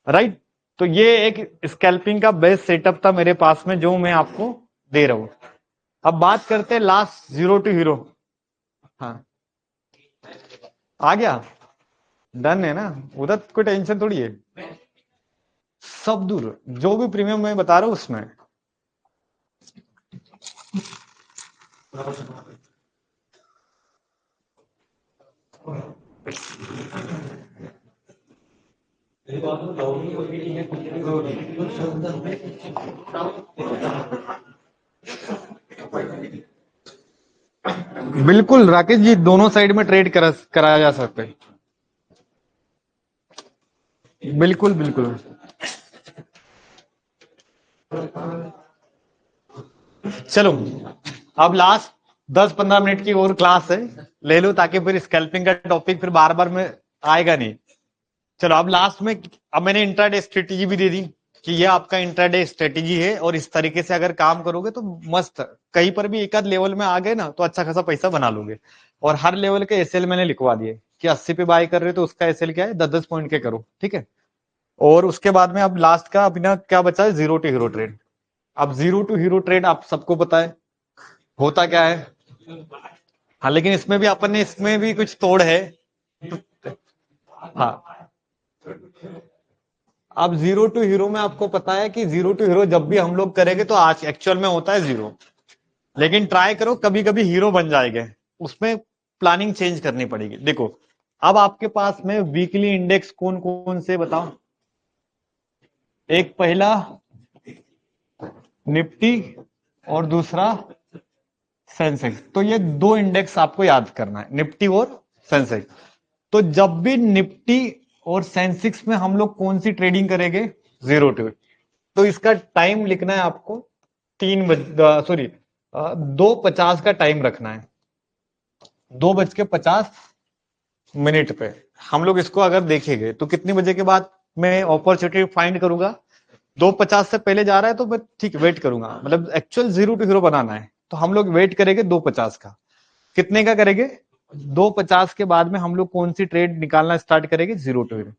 Right. तो ये एक स्कैल्पिंग का बेस्ट सेटअप था मेरे पास में जो मैं आपको दे रहा हूं। अब बात करते हैं लास्ट जीरो टू हीरो। हाँ आ गया, डन है ना, उधर कोई टेंशन थोड़ी है। सब दूर, जो भी प्रीमियम मैं बता रहा हूं उसमें। बिल्कुल राकेश जी, दोनों साइड में ट्रेड कराया जा सकता है। बिल्कुल बिल्कुल। चलो अब लास्ट 10-15 मिनट की और क्लास है, ले लो, ताकि फिर स्कैल्पिंग का टॉपिक फिर बार बार में आएगा नहीं। चलो अब लास्ट में, अब मैंने इंट्राडे स्ट्रेटेजी भी दे दी कि ये आपका इंट्राडे स्ट्रेटेजी है, और इस तरीके से अगर काम करोगे तो मस्त, कहीं पर भी एक आध लेवल में आ गए ना तो अच्छा खासा पैसा बना लोगे। और हर लेवल के एसएल मैंने लिखवा दिए कि 80 पे बाय कर रहे हो तो उसका एसएल क्या है, 10-10 पॉइंट के करो, ठीक है। और उसके बाद में अब लास्ट का अपना क्या बचा है, जीरो टू हीरो ट्रेड। अब जीरो टू हीरो ट्रेड आप सबको पता है होता क्या है। हाँ लेकिन इसमें भी अपन ने इसमें भी कुछ तोड़ है। हाँ, अब जीरो टू हीरो में आपको पता है कि जीरो टू हीरो जब भी हम लोग करेंगे तो आज एक्चुअल में होता है जीरो, लेकिन ट्राई करो कभी कभी हीरो बन जाएंगे, उसमें प्लानिंग चेंज करनी पड़ेगी। देखो अब आपके पास में वीकली इंडेक्स कौन कौन से बताओ। एक पहला निफ्टी और दूसरा सेंसेक्स, तो ये दो इंडेक्स आपको याद करना है, निफ्टी और सेंसेक्स। तो जब भी निफ्टी और सेंसेक्स में हम लोग कौन सी ट्रेडिंग करेंगे, जीरो टू, तो इसका टाइम लिखना है आपको 3 बज, सॉरी 2:50 का टाइम रखना है, 2:50 पे। हम लोग इसको अगर देखेंगे तो कितने बजे के बाद मैं अपॉर्चुनिटी फाइंड करूंगा, 2:50 से पहले जा रहा है तो मैं ठीक वेट करूंगा, मतलब एक्चुअल जीरो टू हीरो बनाना है तो हम लोग वेट करेंगे 2:50 का। कितने का करेंगे, 2:50 के बाद में हम लोग कौन सी ट्रेड निकालना स्टार्ट करेंगे, जीरो टू हीरो।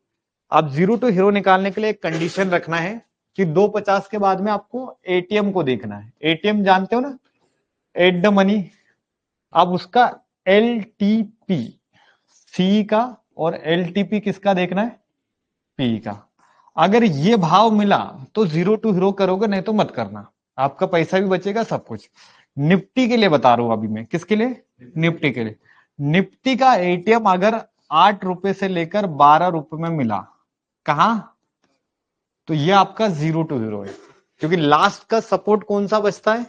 अब जीरो टू हीरो निकालने के लिए एक कंडीशन रखना है कि 2:50 के बाद में आपको एटीएम को देखना है। एटीएम जानते हो ना, एट द मनी। अब उसका एल टी पी, सी का और एल टी पी किसका देखना है, पी का। अगर ये भाव मिला तो जीरो टू हीरो करोगे, नहीं तो मत करना, आपका पैसा भी बचेगा सब कुछ। निफ्टी के लिए बता रहा हूं अभी मैं, किसके लिए, निफ्टी के लिए। निफ्टी का एटीएम अगर 8 रुपए से लेकर 12 रुपए में मिला, कहा, तो ये आपका जीरो टू हीरो है, क्योंकि लास्ट का सपोर्ट कौन सा बचता है,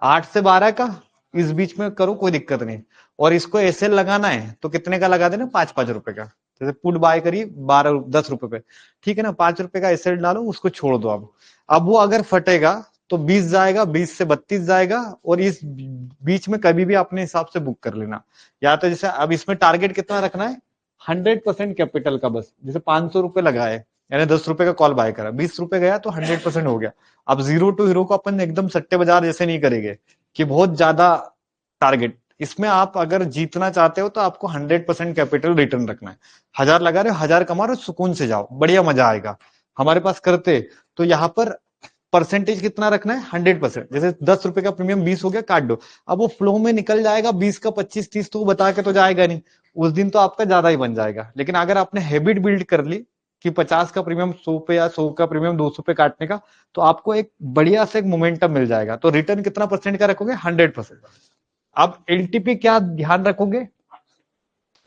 8 से 12 का, इस बीच में करो कोई दिक्कत नहीं। और इसको ऐसे लगाना है तो कितने का लगा देना, 5-5 रुपए का। जैसे पुट बाय करिए 12-10 रुपए पे, ठीक है ना, 5 रुपए का एसेट डालो, उसको छोड़ दो। अब वो अगर फटेगा तो 20 जाएगा, 20 से 32 जाएगा, और इस बीच में कभी भी अपने हिसाब से बुक कर लेना। या तो जैसे अब इसमें टारगेट कितना रखना है, 100% कैपिटल का बस। जैसे 500 रुपए लगाए, यानी 10 रुपए का कॉल बाय करा, 20 रुपए गया तो 100% हो गया। अब जीरो टू हीरो को अपन एकदम सट्टे बाजार जैसे नहीं करेंगे कि बहुत ज्यादा टारगेट। इसमें आप अगर जीतना चाहते हो तो आपको 100% कैपिटल रिटर्न रखना है। 1000 लगा रहे हो, 1000 कमा रहे हो, सुकून से जाओ, बढ़िया मजा आएगा। हमारे पास करते तो यहाँ पर परसेंटेज कितना रखना है, 100%। जैसे 10 रुपए का प्रीमियम 20 हो गया, काट दो। अब वो फ्लो में निकल जाएगा, 20 का 25-30 तो वो बता के तो जाएगा नहीं, उस दिन तो आपका ज्यादा ही बन जाएगा। लेकिन अगर आपने हैबिट बिल्ड कर ली कि 50 का प्रीमियम 100 पे या 100 का प्रीमियम 200 पे काटने का, तो आपको एक बढ़िया से एक मोमेंटम मिल जाएगा। तो रिटर्न कितना परसेंट का रखोगे, 100%। अब एलटीपी क्या ध्यान रखोगे,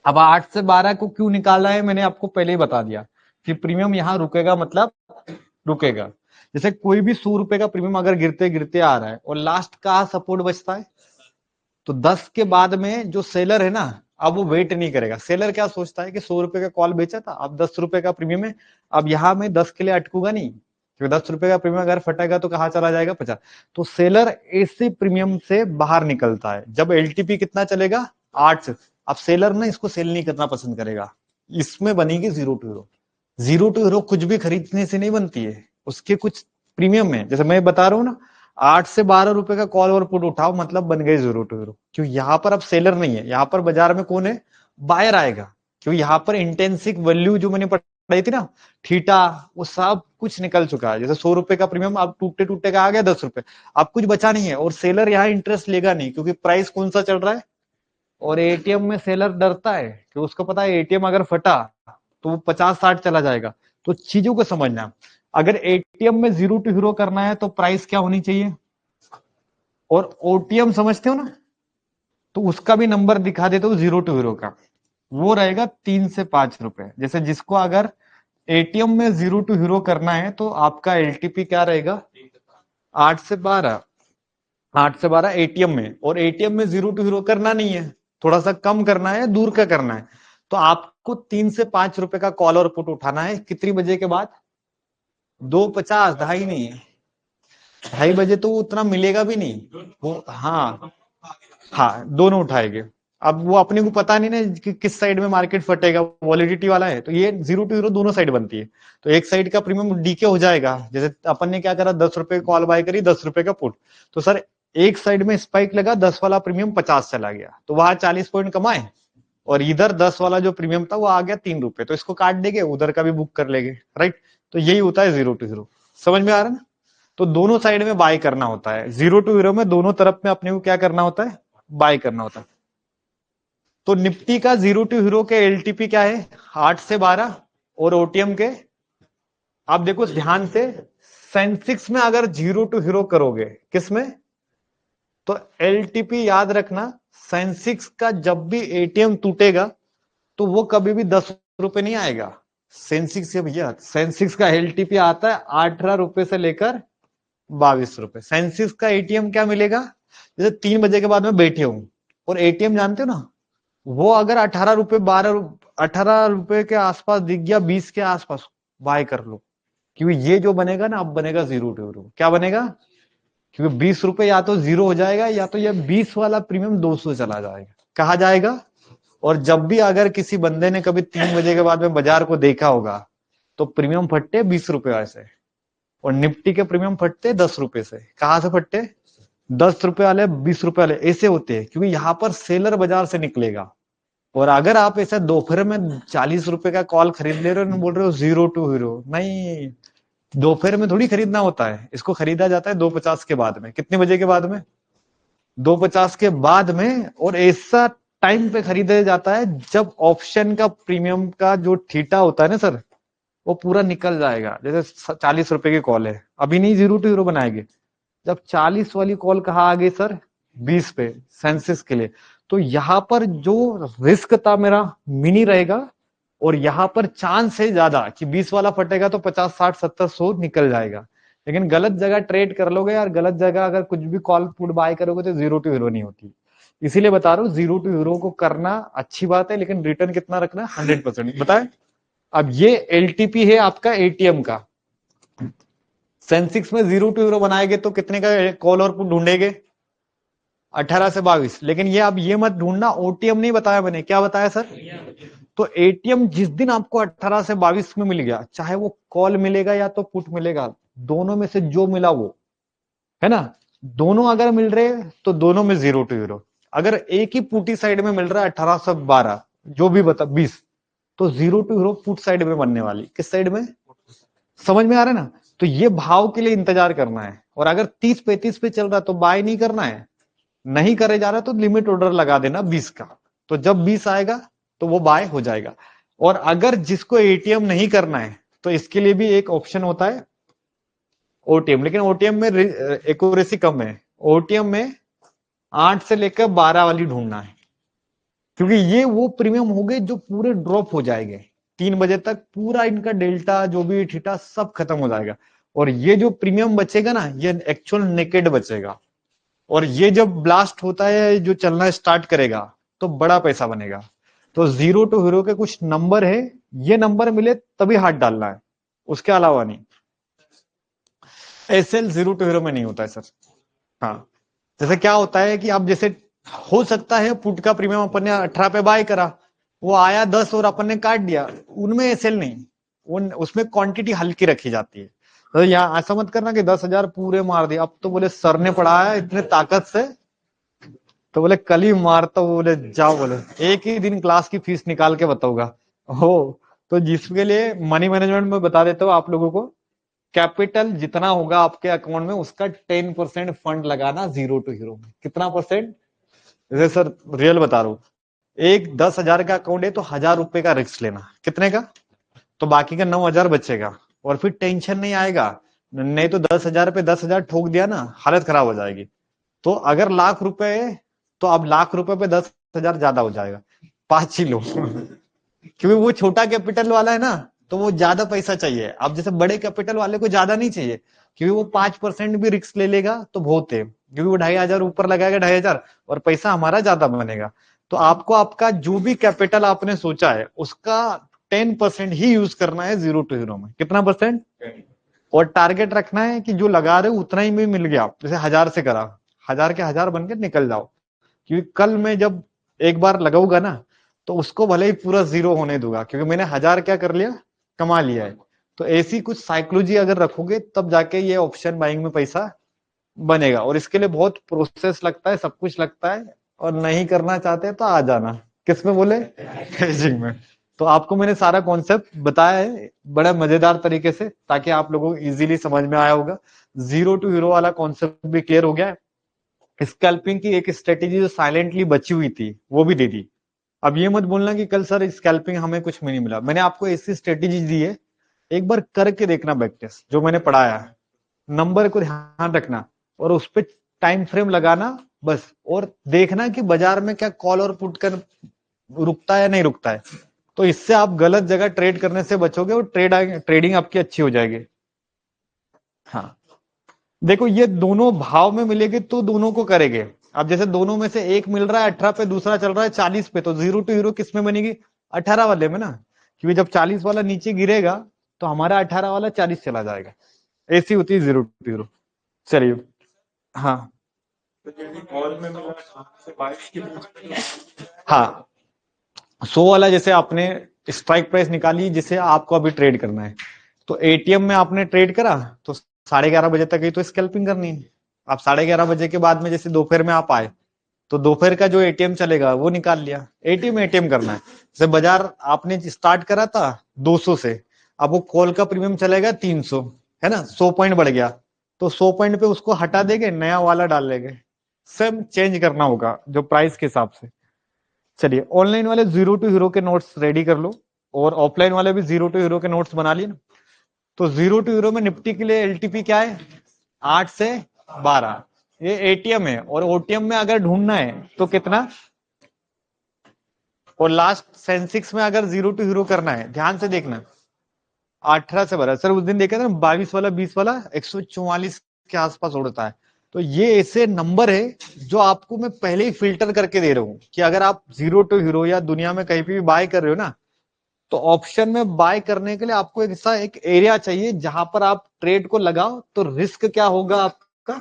अब 8 से 12 को क्यों निकाला है मैंने आपको पहले ही बता दिया कि प्रीमियम यहां रुकेगा, मतलब रुकेगा। जैसे कोई भी 100 रुपए का प्रीमियम अगर गिरते गिरते आ रहा है और लास्ट का सपोर्ट बचता है, तो 10 के बाद में जो सेलर है ना, अब वो वेट नहीं करेगा। सेलर क्या सोचता है कि 100 रुपए का कॉल बेचा था, अब 10 रुपए का प्रीमियम है, अब यहां में 10 के लिए अटकूंगा नहीं, क्योंकि 10 रुपए का प्रीमियम अगर फटेगा तो कहाँ चला जाएगा, 50। तो सेलर ऐसे प्रीमियम से बाहर निकलता है जब एलटीपी कितना चलेगा, 8 से। अब सेलर ना इसको सेल नहीं करना पसंद करेगा, इसमें बनेगी zero to hero. Zero to hero कुछ भी खरीदने से नहीं बनती है, उसके कुछ प्रीमियम है। जैसे मैं बता रहा हूँ ना, 8 से 12 रुपए का कॉल और पुट उठाओ, मतलब बन गए जीरो टू हीरो। क्यों, यहाँ पर अब सेलर नहीं है, यहाँ पर बाजार में कौन है, बायर आएगा। क्यों, यहाँ पर इंटेंसिक वैल्यू जो मैंने रही थी ना थीटा, वो सब कुछ निकल चुका है। जैसे 100 रुपए का प्रीमियम अब टूटते टूटते का आ गया 10 रुपए, अब कुछ बचा नहीं है। और सेलर यहाँ इंटरेस्ट लेगा नहीं, क्योंकि प्राइस कौन सा चल रहा है। और एटीएम में सेलर डरता है कि उसको पता है एटीएम अगर फटा तो वो 50-60 चला जाएगा। तो चीजों को समझना, अगर एटीएम में जीरो टू हीरो करना है तो प्राइस क्या होनी चाहिए। और ओटीएम समझते हो ना, तो उसका भी नंबर दिखा देते हो जीरो टू हीरो का, वो रहेगा 3 से 5 रुपए। जैसे जिसको अगर एटीएम में जीरो टू हीरो करना है तो आपका एलटीपी क्या रहेगा, 8 से 12। 8 से 12 एटीएम में, और एटीएम में जीरो टू हीरो करना नहीं है, थोड़ा सा कम करना है, दूर का करना है, तो आपको 3 से 5 रुपए का कॉल और पुट उठाना है। कितनी बजे के बाद, 2:50, ढाई नहीं, 2:30 बजे तो उतना मिलेगा भी नहीं वो। हाँ हाँ, दोनों उठाएंगे। अब वो अपने को पता नहीं ना कि किस साइड में मार्केट फटेगा, वॉलिडिटी वाला है, तो ये जीरो टू हीरो दोनों साइड बनती है। तो एक साइड का प्रीमियम डीके हो जाएगा। जैसे अपन ने क्या करा, 10 रुपए कॉल बाय करी, 10 रुपए का पुट, तो सर एक साइड में स्पाइक लगा, 10 वाला प्रीमियम 50 चला गया, तो वहां 40 पॉइंट कमाए। और इधर 10 वाला जो प्रीमियम था वो आ गया 3 रुपए, तो इसको काट देंगे, उधर का भी बुक कर लेंगे, राइट। तो यही होता है जीरो टू हीरो। समझ में आ रहा है ना। तो दोनों साइड में बाय करना होता है, जीरो टू हीरो में दोनों तरफ में अपने को क्या करना होता है, बाय करना होता है। तो निफ्टी का जीरो टू हीरो के एलटीपी क्या है, 8 से 12। और ओटीएम के, आप देखो ध्यान से, सेंसेक्स में अगर जीरो टू हीरो करोगे, किसमें, तो एलटीपी याद रखना, सेंसेक्स का जब भी एटीएम टूटेगा तो वो कभी भी 10 रुपए नहीं आएगा। सेंसेक्स से भैया, सेंसेक्स का एलटीपी आता है 18 रुपए से लेकर 22 रुपए। सेंसेक्स का एटीएम क्या मिलेगा, जैसे 3 बजे के बाद में बैठे हूं और एटीएम जानते हो ना, वो अगर 18 रुपए, 18 रुपए के आसपास दिख गया, 20 के आसपास, बाय कर लो। क्योंकि ये जो बनेगा ना, अब बनेगा जीरो टू हीरो। क्या बनेगा, क्योंकि 20 रुपए या तो जीरो हो जाएगा, या तो ये 20 वाला प्रीमियम 200 चला जाएगा। कहा जाएगा। और जब भी अगर किसी बंदे ने कभी 3 बजे के बाद में बाजार को देखा होगा, तो प्रीमियम फटते 20 रुपए से, और निफ्टी के प्रीमियम फटते 10 रुपए से। कहां से फटते, 10 रुपए वाले, 20 रुपए वाले, ऐसे होते हैं, क्योंकि यहाँ पर सेलर बाजार से निकलेगा। और अगर आप ऐसा दोपहर में 40 रुपए का कॉल खरीद ले रहे हो, बोल रहे हो जीरो टू हीरो, नहीं, दोपहर में थोड़ी खरीदना होता है, इसको खरीदा जाता है 2:50 के बाद में। कितने बजे के बाद में, 2:50 के बाद में। और ऐसा टाइम पे खरीदा जाता है जब ऑप्शन का प्रीमियम का जो थीटा होता है ना सर, वो पूरा निकल जाएगा। जैसे 40 रुपए की कॉल है, अभी नहीं जीरो टू हीरो बनाएंगे, जब 40 वाली कॉल कहाँ आ गई सर, 20 पे, सेंसेक्स के लिए, तो यहां पर जो रिस्क था मेरा मिनी रहेगा, और यहां पर चांस है ज्यादा कि 20 वाला फटेगा तो 50, 60, 70, 100 निकल जाएगा। लेकिन गलत जगह ट्रेड कर लोगे यार, गलत जगह अगर कुछ भी कॉल पुट बाय करोगे तो जीरो टू हीरो नहीं होती। इसीलिए बता रहा हूँ, जीरो टू हीरो को करना अच्छी बात है, लेकिन रिटर्न कितना रखना है, 100%। बताए। अब ये एलटीपी है आपका एटीएम का। सेंसेक्स में जीरो टू हीरो बनाएंगे तो कितने का कॉल और पुट ढूंढेंगे, 18 से 22। लेकिन ये अब ये मत ढूंढना, ओटीएम नहीं बताया मैंने, क्या बताया सर। तो एटीएम जिस दिन आपको 18 से 22 में मिल गया, चाहे वो कॉल मिलेगा या तो पुट मिलेगा, दोनों में से जो मिला वो है ना, दोनों अगर मिल रहे तो दोनों में जीरो टू हीरो। अगर एक ही पुटी साइड में मिल रहा है 18 से 12, जो भी बता 20, तो zero to hero put side में बनने वाली। किस साइड में, समझ में आ रहा है ना। तो ये भाव के लिए इंतजार करना है। और अगर 30-35 पे चल रहा है तो बाय नहीं करना है, नहीं करे जा रहा तो लिमिट ऑर्डर लगा देना 20 का, तो जब 20 आएगा तो वो बाय हो जाएगा। और अगर जिसको एटीएम नहीं करना है तो इसके लिए भी एक ऑप्शन होता है ओटीएम, लेकिन ओटीएम में एक्यूरेसी कम है। ओटीएम में 8 से लेकर 12 वाली ढूंढना है, क्योंकि ये वो प्रीमियम हो गए जो पूरे ड्रॉप हो जाएंगे 3 बजे तक, पूरा इनका डेल्टा जो भी थीटा सब खत्म हो जाएगा। और ये जो प्रीमियम बचेगा ना, ये एक्चुअल नेकेड बचेगा। और ये जब ब्लास्ट होता है, जो चलना स्टार्ट करेगा, तो बड़ा पैसा बनेगा। तो जीरो टू हीरो के कुछ नंबर है, ये नंबर मिले तभी हाथ डालना है, उसके अलावा नहीं। एसएल जीरो टू हीरो में नहीं होता है सर। हाँ, जैसे क्या होता है कि अब जैसे हो सकता है पुट का प्रीमियम अपन ने 18 पे बाय करा, वो आया 10 और अपन ने काट दिया, उनमें एसएल नहीं, उसमें क्वांटिटी हल्की रखी जाती है। तो यहाँ ऐसा मत करना कि 10,000 पूरे मार दिए, अब तो बोले सर ने पढ़ाया इतने ताकत से, तो बोले कल ही मारता हूँ, बोले जाओ, बोले एक ही दिन क्लास की फीस निकाल के बताऊंगा हो। तो जिसके लिए मनी मैनेजमेंट में बता देता हूँ आप लोगों को, कैपिटल जितना होगा आपके अकाउंट में उसका 10% फंड लगाना जीरो टू हीरो में। कितना परसेंट? जैसे सर रियल बता रहा हूँ, एक 10,000 का अकाउंट है तो 1,000 रुपए का रिस्क लेना। कितने का? तो बाकी का 9,000 बचेगा और फिर टेंशन नहीं आएगा। नहीं तो 10,000 पे 10,000 ठोक दिया ना, हालत खराब हो जाएगी। तो अगर लाख रुपए है तो अब लाख रुपए पे 10,000 ज्यादा हो जाएगा, 5 ही लो क्योंकि वो छोटा कैपिटल वाला है ना, तो वो ज्यादा पैसा चाहिए। अब जैसे बड़े कैपिटल वाले को ज्यादा नहीं चाहिए, क्योंकि वो 5% भी रिस्क ले लेगा तो बहुत है, क्योंकि वो 2,500 ऊपर लगाएगा 2,500 और पैसा हमारा ज्यादा बनेगा। तो आपको आपका जो भी कैपिटल आपने सोचा है उसका 10% ही यूज करना है जीरो टू हीरो में। कितना परसेंट? और टारगेट रखना है कि जो लगा रहे हो उतना ही में मिल गया। जैसे 1,000 से करा, 1,000 के 1,000 बन के निकल जाओ, क्योंकि कल मैं जब एक बार लगाऊंगा ना तो उसको भले ही पूरा जीरो होने दूंगा, क्योंकि मैंने 1,000 क्या कर लिया, कमा लिया है। तो ऐसी कुछ साइकोलॉजी अगर रखोगे तब जाके ये ऑप्शन बाइंग में पैसा बनेगा। और इसके लिए बहुत प्रोसेस लगता है, सब कुछ लगता है। और नहीं करना चाहते तो आ जाना किस में बोले, हेजिंग में। तो आपको मैंने सारा कॉन्सेप्ट बताया है बड़ा मजेदार तरीके से, ताकि आप लोगों को इजीली समझ में आया होगा। जीरो टू हीरो वाला कॉन्सेप्ट भी क्लियर हो गया है। स्कैल्पिंग की एक स्ट्रेटेजी जो साइलेंटली बची हुई थी वो भी दे दी। अब ये मत बोलना कि कल सर स्कैल्पिंग हमें कुछ में नहीं मिला। मैंने आपको ऐसी स्ट्रेटेजी दी है, एक बार करके देखना बैक टेस्ट जो मैंने पढ़ाया है, नंबर को ध्यान रखना और उस पर टाइम फ्रेम लगाना बस, और देखना कि बाजार में क्या कॉल और पुट कर रुकता है या नहीं रुकता है। तो इससे आप गलत जगह ट्रेड करने से बचोगे और ट्रेडिंग आपकी अच्छी हो जाएगी। हाँ, देखो ये दोनों भाव में मिलेगी तो दोनों को करेंगे। अब जैसे दोनों में से एक मिल रहा है 18 पे, दूसरा चल रहा है 40 पे, तो जीरो टू हीरो किस में बनेगी? 18 वाले में ना, क्योंकि जब 40 वाला नीचे गिरेगा तो हमारा 18 वाला 40 चला जाएगा। ऐसी होती है जीरो टू हीरो। चलिए, हाँ हाँ, 100 वाला जैसे आपने स्ट्राइक प्राइस निकाली जिसे आपको अभी ट्रेड करना है, तो एटीएम में आपने ट्रेड करा तो 11:30 बजे तक ही तो स्कैल्पिंग करनी है। आप 11:30 बजे के बाद में जैसे दोपहर में आप आए तो दोपहर का जो एटीएम चलेगा वो निकाल लिया। एटीएम एटीएम करना है। जैसे बाजार आपने स्टार्ट करा था 200 से, अब वो कॉल का प्रीमियम चलेगा 300, है ना, 100 पॉइंट बढ़ गया, तो 100 पॉइंट पे उसको हटा देंगे, नया वाला डाल लेंगे। सब चेंज करना होगा जो प्राइस के हिसाब से। चलिए, ऑनलाइन वाले जीरो टू हीरो के नोट्स रेडी कर लो, और ऑफलाइन वाले भी जीरो टू हीरो के नोट्स बना लिए ना। तो जीरो टू हीरो में निफ्टी के लिए एलटीपी क्या है? 8 से 12। ये एटीएम है, और ओटीएम में अगर ढूंढना है तो कितना? और लास्ट सेंसिक्स में अगर जीरो टू हीरो करना है, ध्यान से देखना, 18 से 12। सर उस दिन देखा था ना 22 वाला 20 वाला 144 के आसपास उड़ता है। तो ये ऐसे नंबर है जो आपको मैं पहले ही फिल्टर करके दे रहा हूं कि अगर आप जीरो टू हीरो या दुनिया में कहीं पे भी बाय कर रहे हो ना, तो ऑप्शन में बाय करने के लिए आपको ऐसा एक एरिया चाहिए जहां पर आप ट्रेड को लगाओ। तो रिस्क क्या होगा आपका?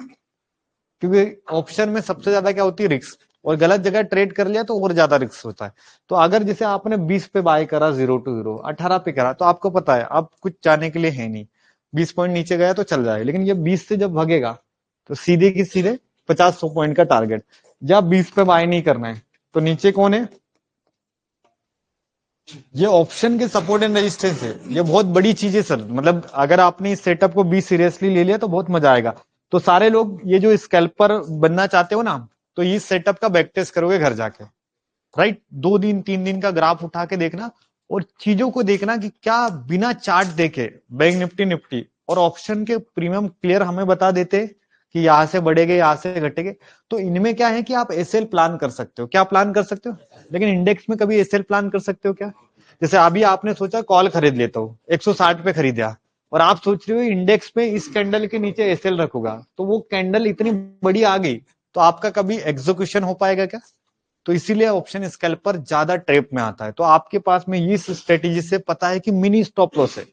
क्योंकि ऑप्शन में सबसे ज्यादा क्या होती है? रिस्क। और गलत जगह ट्रेड कर लिया तो और ज्यादा रिस्क होता है। तो अगर जैसे आपने 20 पे बाय करा जीरो टू हीरो, 18 पे करा, तो आपको पता है अब कुछ जाने के लिए है नहीं, 20 पॉइंट नीचे गया तो चल जाएगा। लेकिन ये 20 से जब भगेगा तो सीधे की सीधे 50-100 पॉइंट का टारगेट। जब 20 पे बाय नहीं करना है तो नीचे कौन है? ये ऑप्शन के सपोर्ट एंड रेजिस्टेंस है। ये बहुत बड़ी चीज है सर, मतलब अगर आपने इस सेटअप को भी सीरियसली ले लिया तो बहुत मजा आएगा। तो सारे लोग ये जो स्कैल्पर बनना चाहते हो ना, तो इस सेटअप का बैक टेस्ट करोगे घर जाके, राइट? 2 दिन 3 दिन का ग्राफ उठा के देखना और चीजों को देखना कि क्या बिना चार्ट देखे बैंक निफ्टी निफ्टी और ऑप्शन के प्रीमियम क्लियर हमें बता देते कि यहां से बढ़ेगे यहां से घटेगे। तो इनमें क्या है कि आप एसएल प्लान कर सकते हो। क्या प्लान कर सकते हो? लेकिन इंडेक्स में कभी एसएल प्लान कर सकते हो क्या? जैसे अभी आपने सोचा कॉल खरीद लेता हूँ, 160 पे खरीदा, और आप सोच रहे हो इंडेक्स पे इस कैंडल के नीचे एसएल रखूंगा, तो वो कैंडल इतनी बड़ी आ गई तो आपका कभी एग्जीक्यूशन हो पाएगा क्या? तो इसीलिए ऑप्शन स्कैल्पर ज्यादा ट्रेप में आता है। तो आपके पास में इस स्ट्रेटेजी से पता है कि मिनी स्टॉप लॉस है,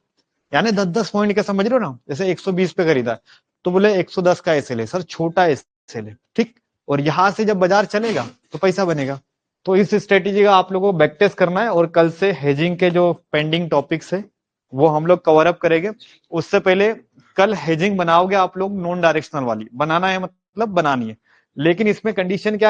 यानी 10-10 पॉइंट का, समझ रहे हो ना? जैसे 120 पे खरीदा तो बोले 110 का एसएल है सर, छोटा एसएल है, ठीक। और यहां से जब बाजार चलेगा तो पैसा बनेगा। तो इस स्ट्रेटेजी का आप लोगों को बैक टेस्ट करना है, और कल से हेजिंग के जो पेंडिंग टॉपिक्स है वो हम लोग कवर अप करेंगे। उससे पहले कल हेजिंग बनाओगे आप लोग, नॉन डायरेक्शनल वाली बनाना है, मतलब बनानी है, लेकिन इसमें कंडीशन क्या है?